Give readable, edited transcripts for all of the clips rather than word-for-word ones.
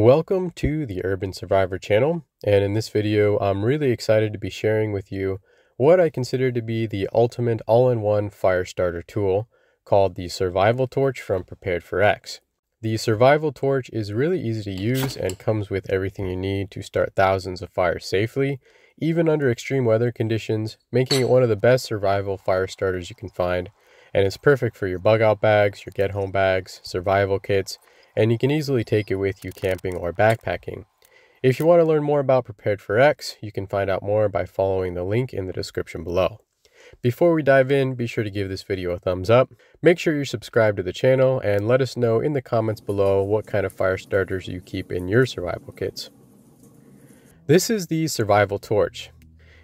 Welcome to the Urban Survivor channel, and in this video I'm really excited to be sharing with you what I consider to be the ultimate all-in-one fire starter tool called the Survival Torch from Prepared4X. The Survival Torch is really easy to use and comes with everything you need to start thousands of fires safely, even under extreme weather conditions, making it one of the best survival fire starters you can find. And it's perfect for your bug out bags, your get home bags, survival kits, and you can easily take it with you camping or backpacking. If you want to learn more about Prepared4X, you can find out more by following the link in the description below. Before we dive in, be sure to give this video a thumbs up. Make sure you're subscribed to the channel and let us know in the comments below what kind of fire starters you keep in your survival kits. This is the Survival Torch.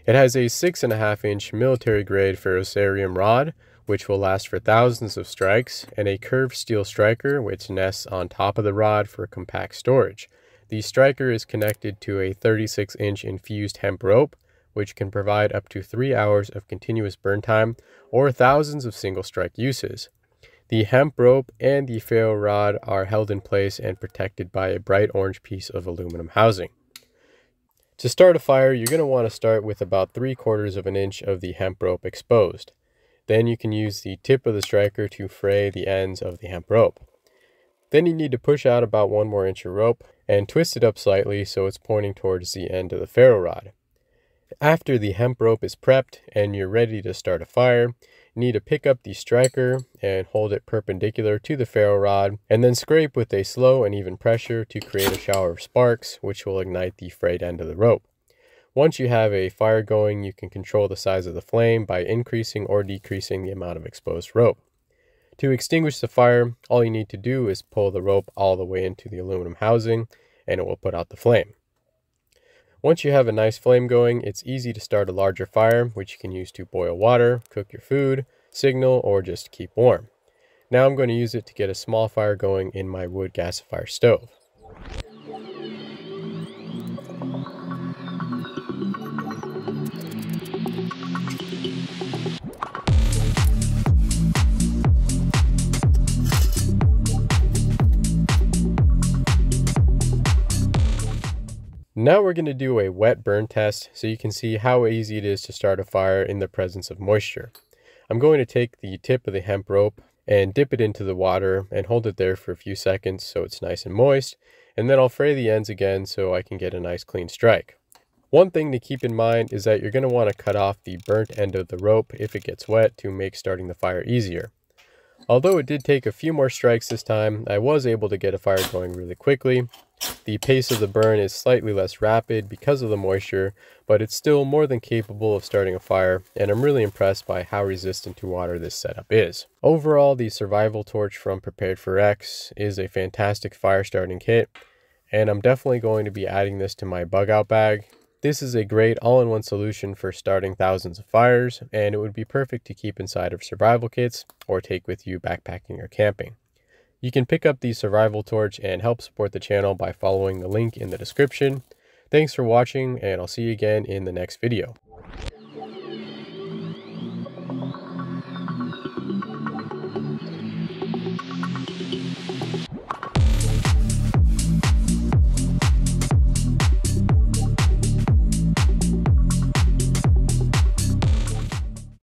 It has a 6.5-inch military grade ferrocerium rod, which will last for thousands of strikes, and a curved steel striker which nests on top of the rod for compact storage. The striker is connected to a 36-inch infused hemp rope, which can provide up to 3 hours of continuous burn time or thousands of single strike uses. The hemp rope and the ferro rod are held in place and protected by a bright orange piece of aluminum housing. To start a fire, you're going to want to start with about 3/4 of an inch of the hemp rope exposed. Then you can use the tip of the striker to fray the ends of the hemp rope. Then you need to push out about 1 more inch of rope and twist it up slightly so it's pointing towards the end of the ferro rod. After the hemp rope is prepped and you're ready to start a fire, you need to pick up the striker and hold it perpendicular to the ferro rod, and then scrape with a slow and even pressure to create a shower of sparks, which will ignite the frayed end of the rope. Once you have a fire going, you can control the size of the flame by increasing or decreasing the amount of exposed rope. To extinguish the fire, all you need to do is pull the rope all the way into the aluminum housing and it will put out the flame. Once you have a nice flame going, it's easy to start a larger fire, which you can use to boil water, cook your food, signal, or just keep warm. Now I'm going to use it to get a small fire going in my wood gasifier stove. Now we're going to do a wet burn test so you can see how easy it is to start a fire in the presence of moisture. I'm going to take the tip of the hemp rope and dip it into the water and hold it there for a few seconds so it's nice and moist, and then I'll fray the ends again so I can get a nice clean strike. One thing to keep in mind is that you're going to want to cut off the burnt end of the rope if it gets wet to make starting the fire easier. Although it did take a few more strikes this time, I was able to get a fire going really quickly. The pace of the burn is slightly less rapid because of the moisture, but it's still more than capable of starting a fire, and I'm really impressed by how resistant to water this setup is. Overall, the Survival Torch from Prepared4X is a fantastic fire starting kit, and I'm definitely going to be adding this to my bug out bag. This is a great all-in-one solution for starting thousands of fires, and it would be perfect to keep inside of survival kits or take with you backpacking or camping. You can pick up the Survival Torch and help support the channel by following the link in the description. Thanks for watching, and I'll see you again in the next video.